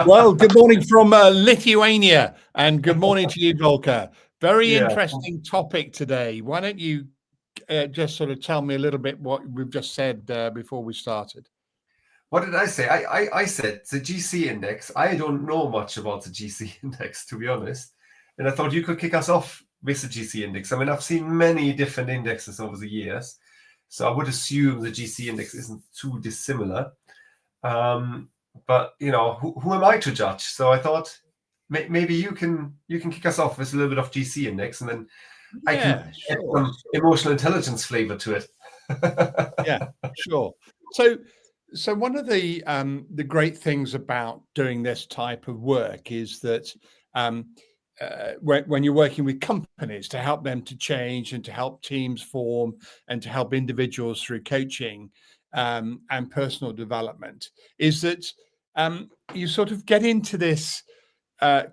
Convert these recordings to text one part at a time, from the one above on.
Well, good morning from Lithuania, and good morning to you, Volker. Very Yeah. interesting topic today. Why don't you just sort of tell me a little bit what we've just said before we started? What did I say? I said the GC index. I don't know much about the GC index, to be honest. And I thought you could kick us off with the GC index. I mean, I've seen many different indexes over the years, so I would assume the GC index isn't too dissimilar. But who am I to judge? So I thought maybe you can kick us off with a little bit of GC index, and then I can Yeah, add sure. some emotional intelligence flavor to it. Yeah, sure. So one of the great things about doing this type of work is that um, when you're working with companies to help them to change and to help teams form and to help individuals through coaching and personal development, is that you sort of get into this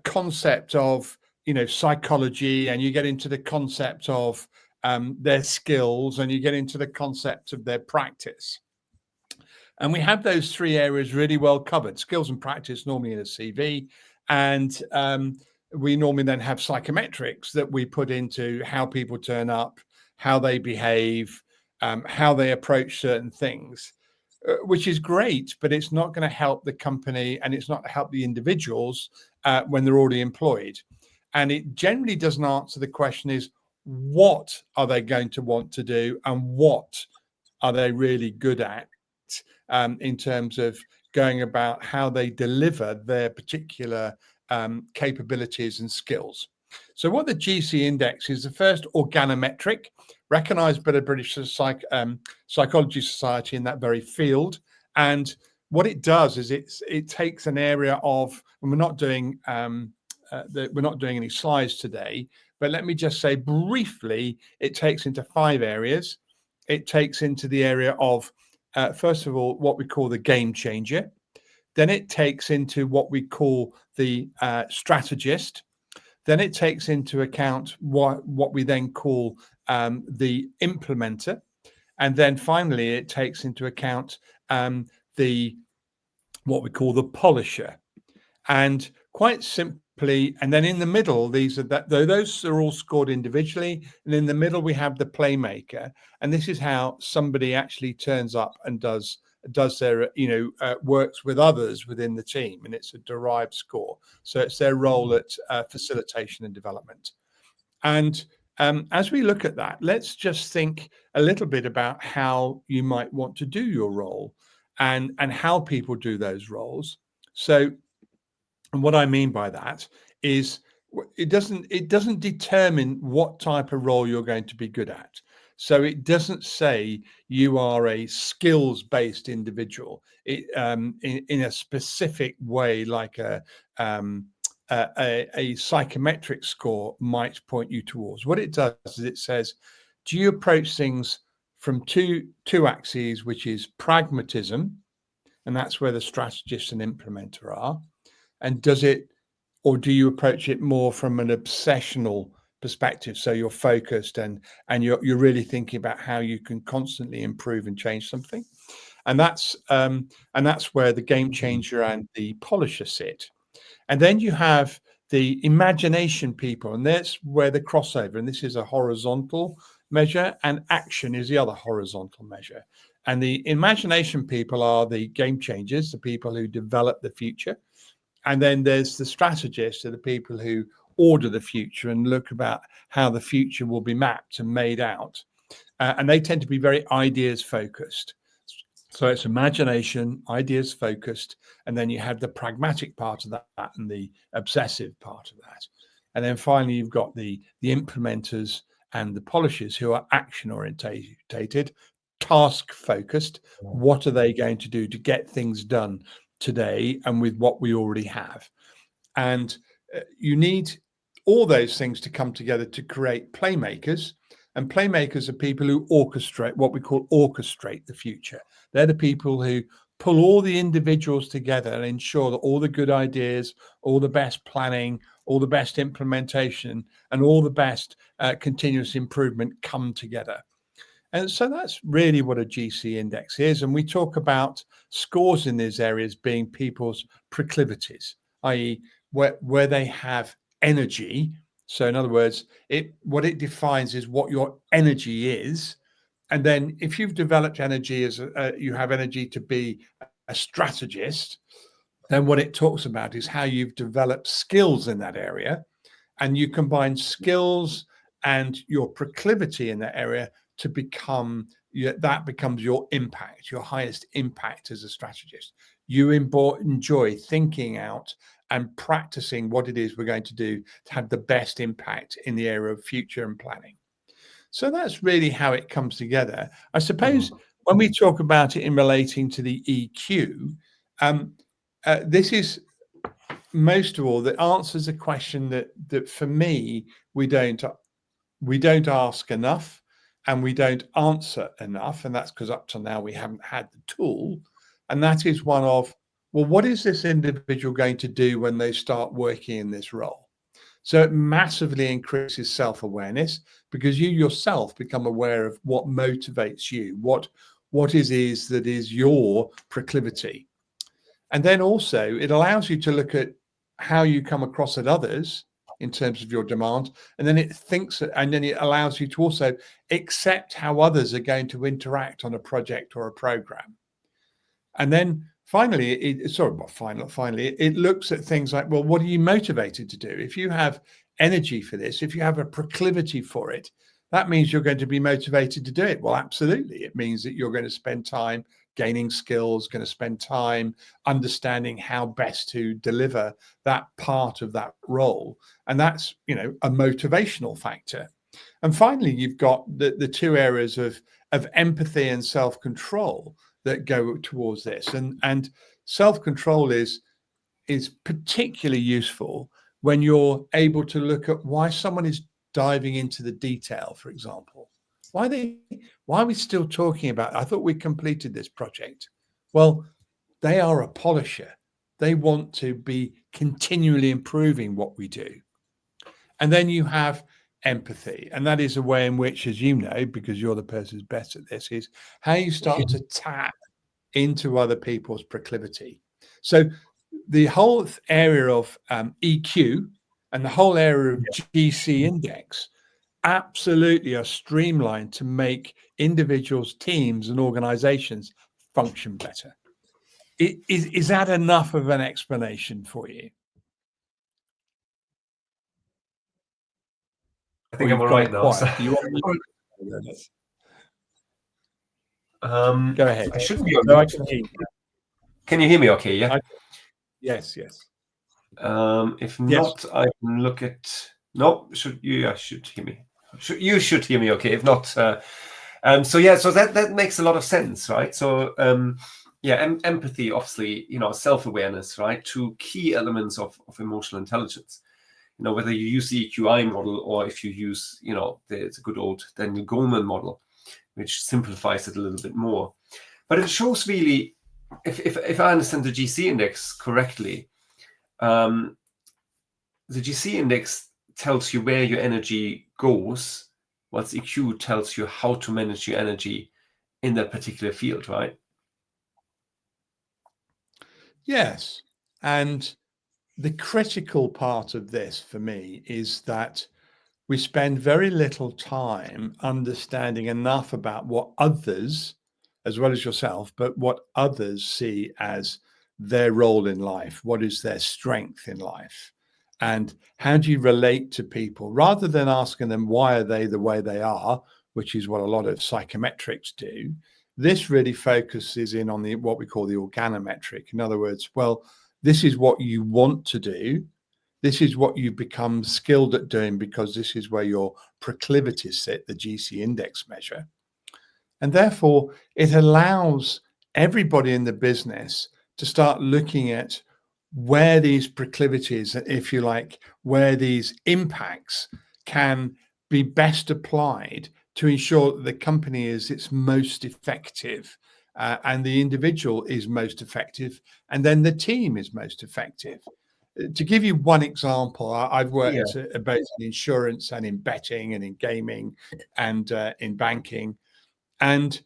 concept of psychology, and you get into the concept of their skills, and you get into the concept of their practice. And we have those three areas really well covered: skills and practice, normally in a CV. And we normally then have psychometrics that we put into how people turn up, how they behave, how they approach certain things, which is great, but it's not going to help the company, and it's not to help the individuals when they're already employed. And it generally doesn't answer the question is, what are they going to want to do, and what are they really good at, in terms of going about how they deliver their particular capabilities and skills. So what the GC index is, the first organometric recognized by the British Psychology Society in that very field. And what it does is it takes an area of, and we're not doing any slides today, but let me just say briefly, it takes into 5 areas. It takes into the area of first of all, what we call the game changer. Then it takes into what we call the strategist. Then it takes into account what we then call the implementer. And then finally, it takes into account the what we call the polisher. And quite simply, and then in the middle, those are all scored individually, and in the middle we have the playmaker, and this is how somebody actually turns up and does their works with others within the team, and it's a derived score. So it's their role at facilitation and development. And as we look at that, let's just think a little bit about how you might want to do your role, and how people do those roles. So, and what I mean by that is it doesn't determine what type of role you're going to be good at. So it doesn't say you are a skills-based individual in a specific way, like a psychometric score might point you towards. What it does is it says, do you approach things from two axes, which is pragmatism, and that's where the strategist and implementer are, and do you approach it more from an obsessional perspective? So you're focused and you're really thinking about how you can constantly improve and change something. And that's where the game changer and the polisher sit. And then you have the imagination people, and that's where the crossover, and this is a horizontal measure, and action is the other horizontal measure. And the imagination people are the game changers, the people who develop the future. And then there's the strategists, are the people who order the future and look about how the future will be mapped and made out. And they tend to be very ideas focused. So it's imagination, ideas focused, and then you have the pragmatic part of that and the obsessive part of that. And then finally, you've got the implementers and the polishers, who are action orientated, task focused. What are they going to do to get things done today and with what we already have? And you need all those things to come together to create playmakers. And playmakers are people who orchestrate, what we call orchestrate the future. They're the people who pull all the individuals together and ensure that all the good ideas, all the best planning, all the best implementation, and all the best continuous improvement come together. And so that's really what a GC index is. And we talk about scores in these areas being people's proclivities, i.e., where they have energy. So in other words, what it defines is what your energy is. And then if you've developed energy as you have energy to be a strategist, then what it talks about is how you've developed skills in that area. And you combine skills and your proclivity in that area to become that becomes your impact, your highest impact as a strategist. You enjoy thinking out and practicing what it is we're going to do to have the best impact in the area of future and planning. So that's really how it comes together. I suppose when we talk about it in relating to the EQ, this is most of all that answers a question that for me we don't ask enough and we don't answer enough, and that's because up till now we haven't had the tool. And that is one of, well, what is this individual going to do when they start working in this role? So it massively increases self-awareness because you yourself become aware of what motivates you, what is that is your proclivity. And then also it allows you to look at how you come across at others in terms of your demand. And then it allows you to also accept how others are going to interact on a project or a program. And then finally, it looks at things like, well, what are you motivated to do? If you have energy for this, if you have a proclivity for it, that means you're going to be motivated to do it. Well, absolutely. It means that you're going to spend time gaining skills, going to spend time understanding how best to deliver that part of that role. And that's, a motivational factor. And finally, you've got the two areas of empathy and self-control that go towards this. And self-control is particularly useful when you're able to look at why someone is diving into the detail, for example. Why are we still talking about, I thought we completed this project. Well, they are a polisher. They want to be continually improving what we do. And then you have empathy. And that is a way in which, as you know, because you're the person who's best at this, is how you start to tap into other people's proclivity. So the whole area of EQ and the whole area of GC index absolutely are streamlined to make individuals, teams, and organizations function better. Is that enough of an explanation for you? I think I'm all right now. So. You want me Go ahead. I should be on. No, I can hear you. Can you hear me okay? Yeah. Yes. If not, I can look at. No, you should hear me. You should hear me okay. If not, so that makes a lot of sense, right? So empathy, obviously, self-awareness, right? Two key elements of emotional intelligence. Whether you use the EQI model or if you use, the good old Daniel Goleman model, which simplifies it a little bit more. But it shows really, if I understand the GC index correctly, the GC index tells you where your energy goes, whilst EQ tells you how to manage your energy in that particular field, right? Yes. And the critical part of this for me is that we spend very little time understanding enough about what others, as well as yourself, but what others see as their role in life. What is their strength in life? And how do you relate to people rather than asking them, why are they the way they are, which is what a lot of psychometrics do? This really focuses in on what we call the organometric. In other words, well, this is what you want to do. This is what you become skilled at doing because this is where your proclivities sit, the GC index measure. And therefore, it allows everybody in the business to start looking at where these proclivities, if you like, where these impacts can be best applied to ensure that the company is its most effective and the individual is most effective and then the team is most effective. To give you one example, I've worked both in insurance and in betting and in gaming and in banking. And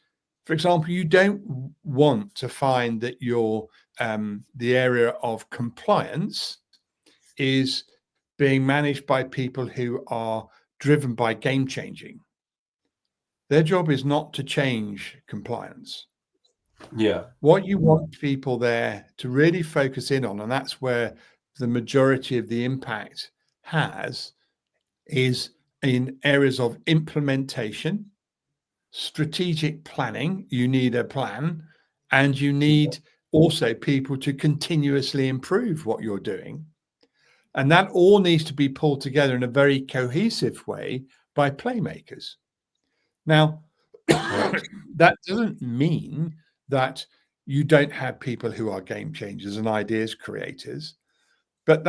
for example, you don't want to find that your the area of compliance is being managed by people who are driven by game changing. Their job is not to change compliance. Yeah. What you want people there to really focus in on, and that's where the majority of the impact is in areas of implementation, strategic planning. You need a plan, and you need also people to continuously improve what you're doing. And that all needs to be pulled together in a very cohesive way by playmakers. Now, that doesn't mean that you don't have people who are game changers and ideas creators, but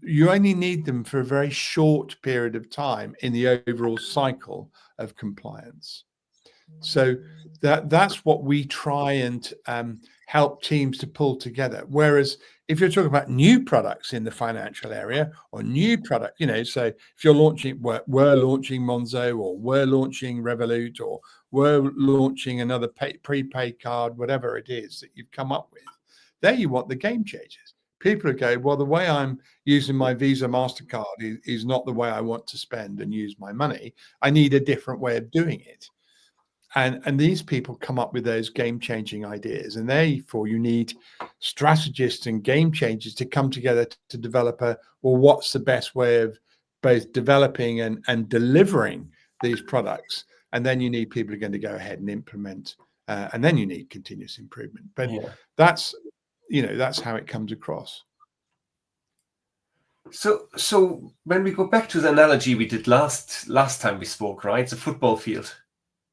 you only need them for a very short period of time in the overall cycle of compliance. So that's what we try and help teams to pull together. Whereas if you're talking about new products in the financial area or new product, so if you're launching, we're launching Monzo, or we're launching Revolut, or we're launching another prepaid card, whatever it is that you've come up with, there you want the game changers. People who go, well, the way I'm using my Visa MasterCard is not the way I want to spend and use my money. I need a different way of doing it. And these people come up with those game-changing ideas, and therefore you need strategists and game changers to come together to develop what's the best way of both developing and delivering these products. And then you need people who are going to go ahead and implement, and then you need continuous improvement. But that's how it comes across. So when we go back to the analogy we did last time we spoke, right? It's a football field.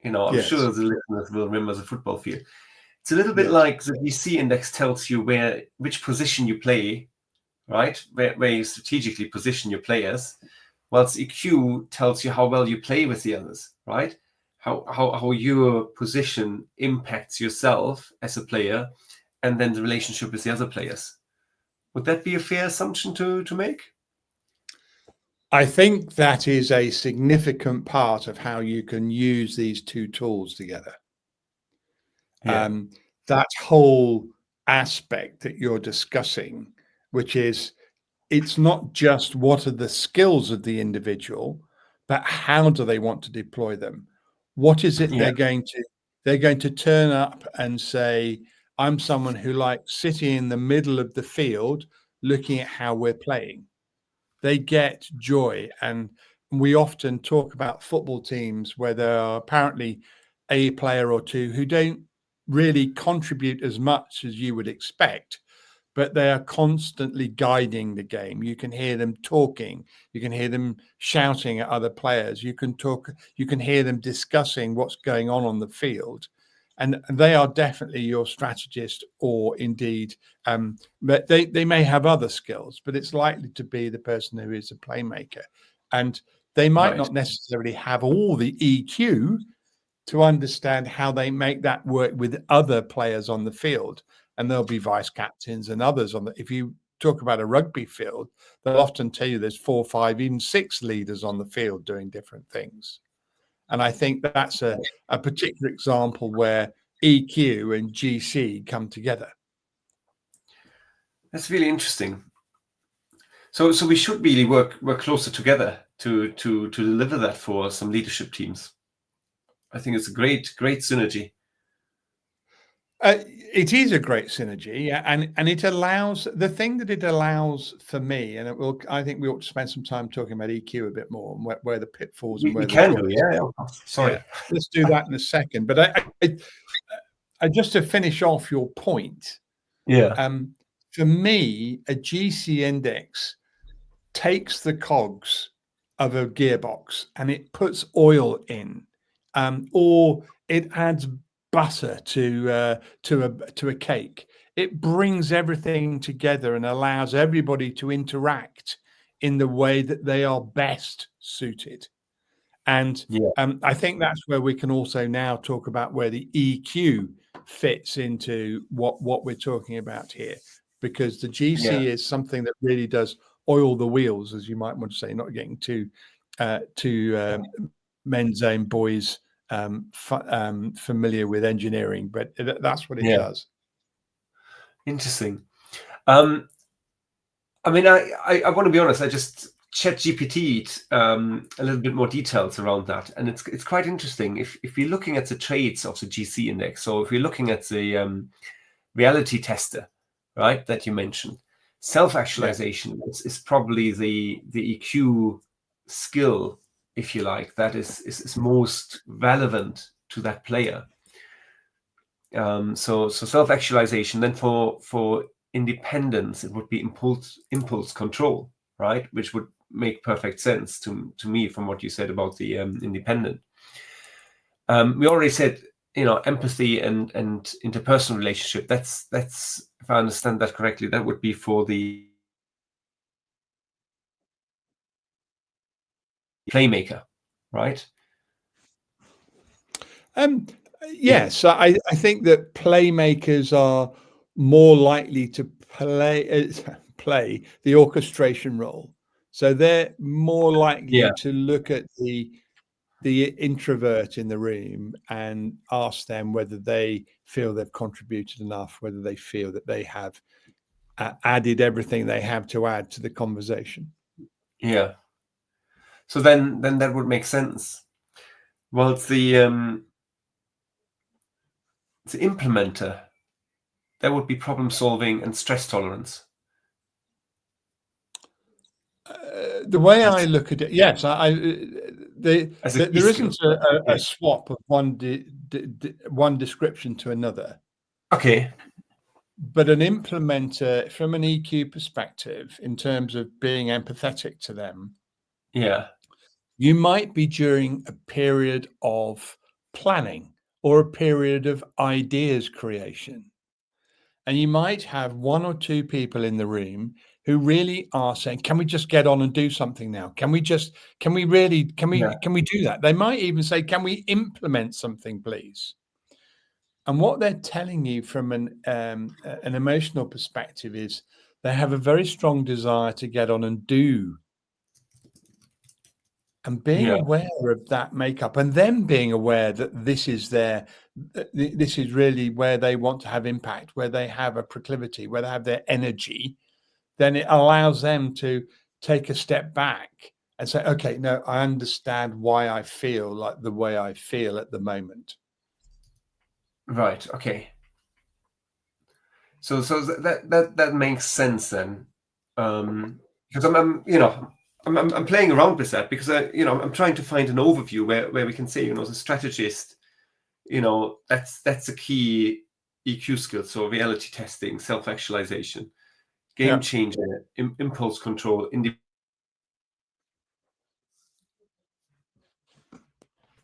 I'm Yes. sure the listeners will remember the football field. It's a little bit like the GC index tells you which position you play, right? Where you strategically position your players, whilst EQ tells you how well you play with the others, right? How your position impacts yourself as a player, and then the relationship with the other players. Would that be a fair assumption to make? I think that is a significant part of how you can use these two tools together. That whole aspect that you're discussing, which is, it's not just what are the skills of the individual, but how do they want to deploy them? What is it they're going to turn up and say, I'm someone who likes sitting in the middle of the field looking at how we're playing. They get joy. And we often talk about football teams where there are apparently a player or two who don't really contribute as much as you would expect, but they are constantly guiding the game. You can hear them talking. You can hear them shouting at other players. You can hear them discussing what's going on the field. And they are definitely your strategist, or indeed, but they may have other skills, but it's likely to be the person who is a playmaker. And they might not necessarily have all the EQ to understand how they make that work with other players on the field. And there'll be vice captains and others if you talk about a rugby field, they'll often tell you there's 4, 5, even 6 leaders on the field doing different things. And I think that's a particular example where EQ and GC come together. That's really interesting. So we should really work closer together to deliver that for some leadership teams. I think it's a great synergy. It is a great synergy, and it allows, the thing that it allows for me, and I think we ought to spend some time talking about EQ a bit more, and where the pitfalls and where we can do. Sorry. Yeah, let's do that in a second. But I just to finish off your point. For me, a GC index takes the cogs of a gearbox and it puts oil in, or it adds butter to a cake. It brings everything together and allows everybody to interact in the way that they are best suited. And I think that's where we can also now talk about where the EQ fits into what we're talking about here, because the GC is something that really does oil the wheels, as you might want to say, not getting too men's own boys familiar with engineering, but that's what it does. Interesting. I mean, I want to be honest. I just ChatGPT'd a little bit more details around that, and it's quite interesting. If you're looking at the traits of the GC index, so if you're looking at the reality tester, right, that you mentioned, self-actualization is probably the EQ skill, if you like, that is most relevant to that player. So self-actualization. Then for independence, it would be impulse control, right? Which would make perfect sense to me from what you said about the independent. We already said, empathy and interpersonal relationship. That's if I understand that correctly, that would be for the playmaker, right? Yes, I think that playmakers are more likely to play the orchestration role. So they're more likely to look at the introvert in the room and ask them whether they feel they've contributed enough, whether they feel that they have added everything they have to add to the conversation. Yeah. So then that would make sense. Well, it's the implementer. That would be problem solving and stress tolerance. The way I look at it, yes, there isn't a swap of one description to another. Okay. But an implementer, from an EQ perspective, in terms of being empathetic to them, you might be during a period of planning or a period of ideas creation. And you might have one or two people in the room who really are saying, can we just get on and do something now? Can we do that? They might even say, can we implement something, please? And what they're telling you from an emotional perspective is they have a very strong desire to get on and do. And being aware of that makeup, and them being aware that this is really where they want to have impact, where they have a proclivity, where they have their energy, then it allows them to take a step back and say, okay, no, I understand why I feel like the way I feel at the moment. Right. Okay. So that makes sense then, because I'm playing around with that because I'm trying to find an overview where we can say, as a strategist, that's a key EQ skill. So reality testing, self-actualization, game changer, impulse control,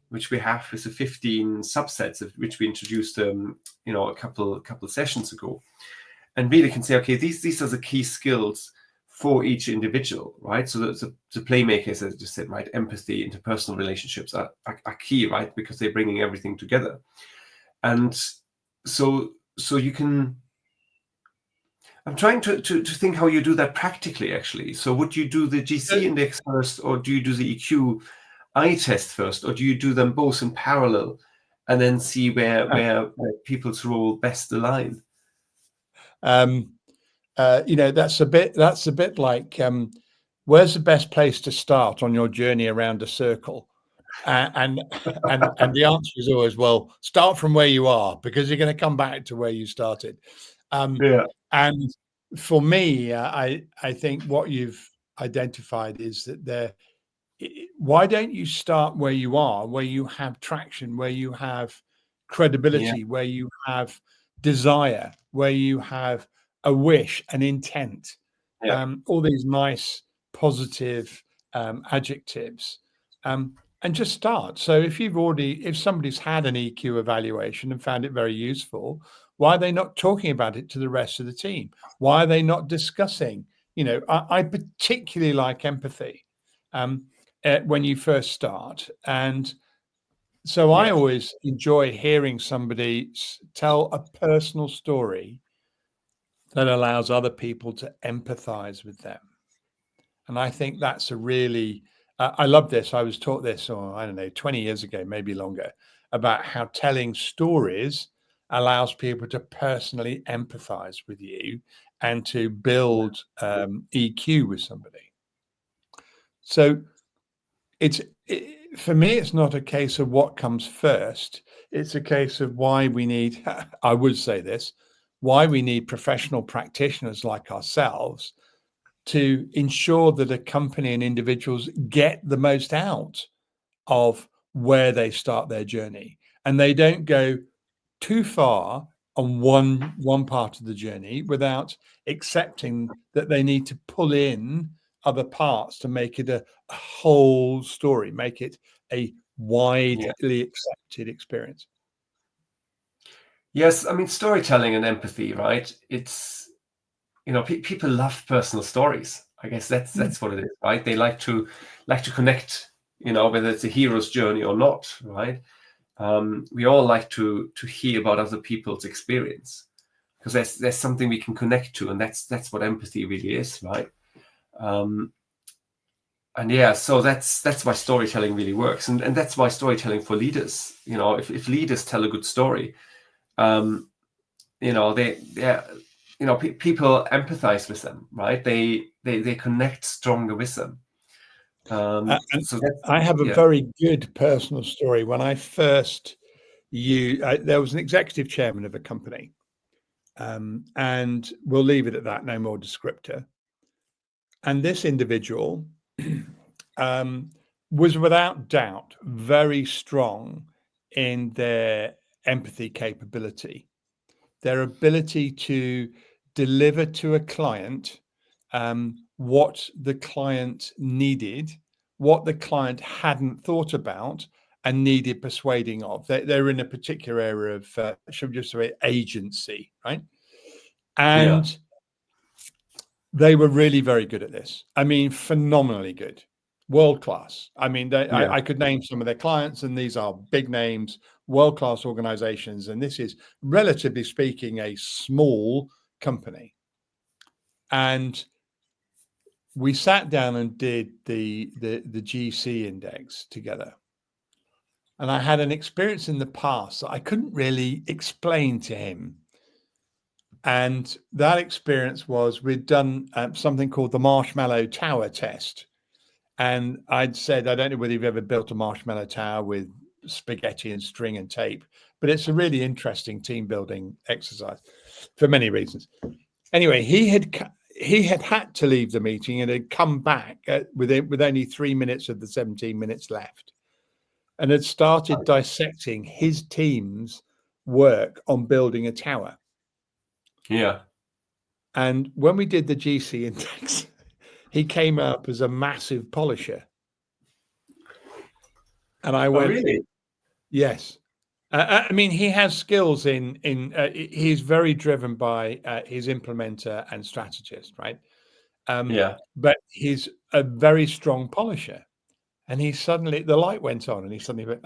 which we have with the 15 subsets of which we introduced, a couple sessions ago, and really can say, okay, these are the key skills for each individual, right? So the playmakers, as I just said, right, empathy, interpersonal relationships are key, right, because they're bringing everything together. And so you can. I'm trying to think how you do that practically, actually. So would you do the GC index first, or do you do the EQ eye test first, or do you do them both in parallel and then see where people's role best align? That's a bit like where's the best place to start on your journey around a circle? And the answer is always, well, start from where you are, because you're going to come back to where you started. And for me, I think what you've identified is that why don't you start where you are, where you have traction, where you have credibility, where you have desire, where you have a wish, an intent, all these nice positive adjectives, and just start. So if somebody's had an EQ evaluation and found it very useful, why are they not talking about it to the rest of the team? Why are they not discussing? I particularly like empathy when you first start, and so I always enjoy hearing somebody tell a personal story that allows other people to empathize with them. And I think that's a really I love this. I was taught this, or I don't know, 20 years ago, maybe longer, about how telling stories allows people to personally empathize with you and to build EQ with somebody. So for me, it's not a case of what comes first. It's a case of why we need, I would say this, why we need professional practitioners like ourselves to ensure that a company and individuals get the most out of where they start their journey, and they don't go too far on one part of the journey without accepting that they need to pull in other parts to make it a whole story, make it a widely accepted experience. Yes, I mean, storytelling and empathy, right? It's, people love personal stories. I guess that's what it is, right? They like to connect, whether it's a hero's journey or not, right? We all like to hear about other people's experience, because there's something we can connect to, and that's what empathy really is, right? And yeah, so that's why storytelling really works, and that's why storytelling for leaders, if leaders tell a good story, people empathize with them, right? They connect stronger with them. So I have a very good personal story. When I first there was an executive chairman of a company, and we'll leave it at that, no more descriptor. And this individual was without doubt very strong in their empathy capability, their ability to deliver to a client what the client needed, what the client hadn't thought about and needed persuading of. They're in a particular area of, should we just say, agency, right? And they were really very good at this. I mean, phenomenally good, world class. I mean, I could name some of their clients, and these are big names, world class organizations. And this is, relatively speaking, a small company. And we sat down and did the GC index together. And I had an experience in the past that I couldn't really explain to him. And that experience was, we'd done something called the Marshmallow Tower test. And I'd said, I don't know whether you've ever built a marshmallow tower with spaghetti and string and tape, but it's a really interesting team building exercise for many reasons. Anyway, he had to leave the meeting and had come back with only 3 minutes of the 17 minutes left, and had started dissecting his team's work on building a tower. Yeah. And when we did the GC index, he came up as a massive polisher. And I went, really? Yes. I mean, he has skills he's very driven by his implementer and strategist, right? But he's a very strong polisher. And the light went on, and he suddenly went,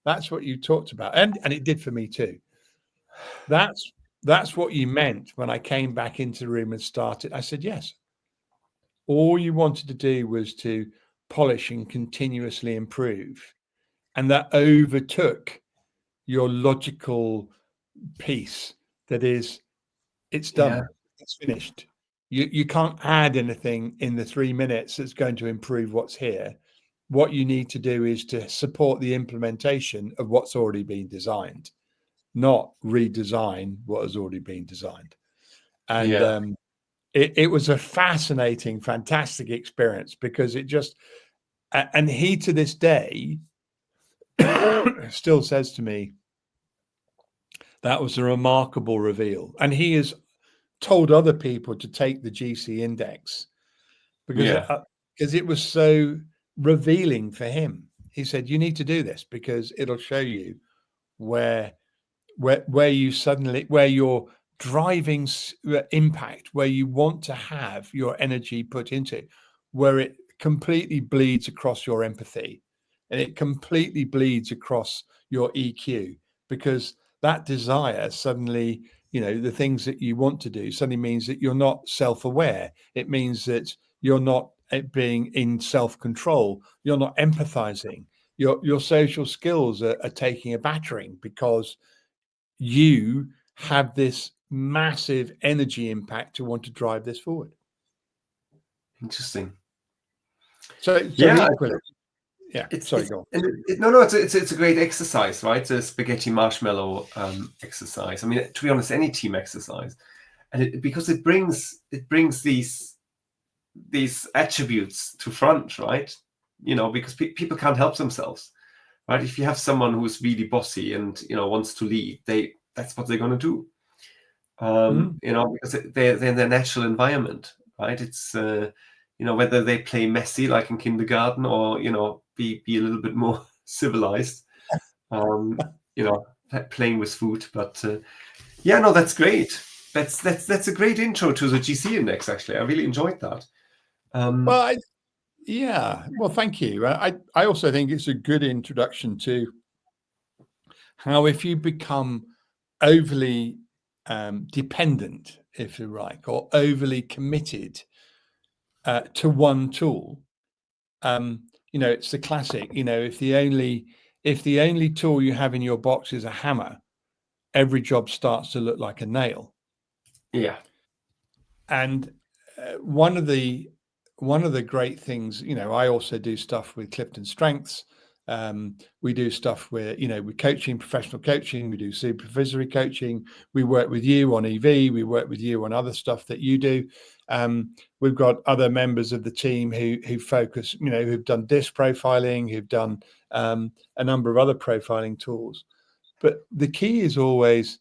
that's what you talked about. And it did for me too. That's what you meant when I came back into the room and started. I said, yes. All you wanted to do was to polish and continuously improve. And that overtook your logical piece. That is, it's done. It's finished. You can't add anything in the 3 minutes that's going to improve what's here. What you need to do is to support the implementation of what's already been designed, not redesign what has already been designed. And it was a fascinating, fantastic experience, because it just, and he to this day still says to me, that was a remarkable reveal. And he has told other people to take the GC index because it was so revealing for him. He said, you need to do this because it'll show you where your driving impact, where you want to have your energy put into, where it completely bleeds across your empathy and it completely bleeds across your EQ, because that desire suddenly, the things that you want to do suddenly means that you're not self-aware. It means that you're not it being in self-control. You're not empathizing. Your social skills are taking a battering because you have this massive energy impact to want to drive this forward. Interesting. So yeah, equally, yeah. Sorry, go on. No, it's a great exercise, right? The spaghetti marshmallow exercise. I mean, to be honest, any team exercise, and because it brings these attributes to front, right? You know, because people can't help themselves, right? If you have someone who's really bossy and wants to lead, that's what they're going to do. You know, because they're in their natural environment, right? It's whether they play messy like in kindergarten or be a little bit more civilized, playing with food. But yeah, no, that's great. That's a great intro to the GC Index. Actually, I really enjoyed that. Well, well, thank you. I also think it's a good introduction to how, if you become overly dependent, if you like, or overly committed to one tool, it's the classic. If the only tool you have in your box is a hammer, every job starts to look like a nail. Yeah. And one of the great things, I also do stuff with Clifton Strengths. We do stuff where, with coaching, professional coaching, we do supervisory coaching. We work with you on EV. We work with you on other stuff that you do. We've got other members of the team who focus, who've done disc profiling, who've done a number of other profiling tools. But the key is always,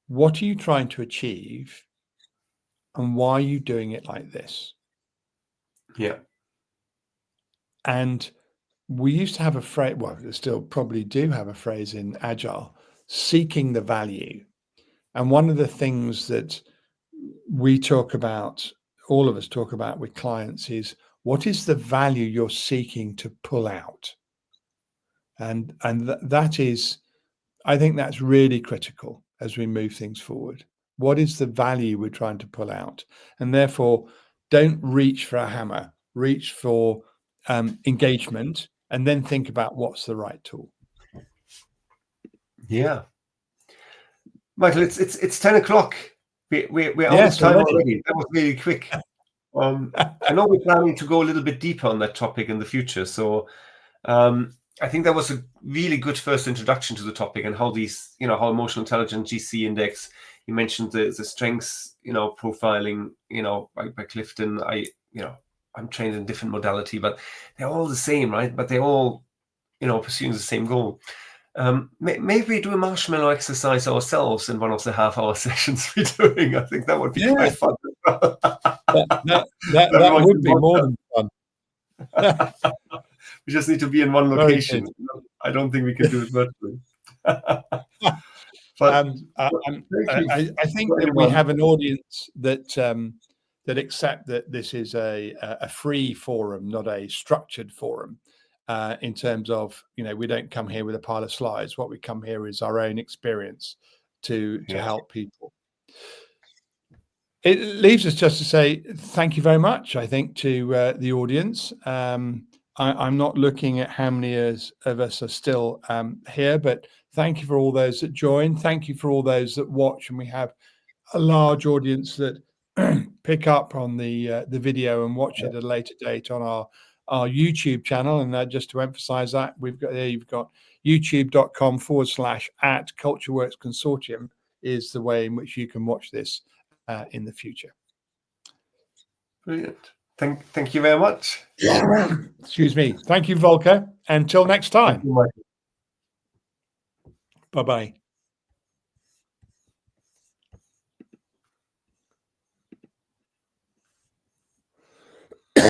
what are you trying to achieve? And why are you doing it like this? Yeah. And we used to have a phrase, well, we still probably do have a phrase in Agile, seeking the value. And one of the things that we talk about, all of us talk about with clients, is what is the value you're seeking to pull out? And that is, I think that's really critical as we move things forward. What is the value we're trying to pull out? And therefore, don't reach for a hammer, reach for engagement, and then think about what's the right tool. Yeah. Michael, it's 10 o'clock. We're out of time already. That was really quick. I know we're planning to go a little bit deeper on that topic in the future. So I think that was a really good first introduction to the topic and how these, how emotional intelligence GC Index, you mentioned the strengths, profiling, by Clifton. I'm trained in different modality, but they're all the same, right? But they're all, pursuing the same goal. Maybe we do a marshmallow exercise ourselves in one of the half-hour sessions we're doing. I think that would be quite fun. that would be more than fun. We just need to be in one location. I don't think we can do it virtually. But I think that we have an audience that accept that this is a free forum, not a structured forum. In terms of, we don't come here with a pile of slides. What we come here is our own experience to help people. It leaves us just to say thank you very much, I think, to the audience. I'm not looking at how many of us are still here, but thank you for all those that join. Thank you for all those that watch, and we have a large audience that pick up on the video and watch it at a later date on our YouTube channel. And just to emphasize that, you've got youtube.com/@CultureWorks Consortium is the way in which you can watch this in the future. Brilliant. Thank you very much. Excuse me. Thank you, Volker. Until next time. Bye-bye.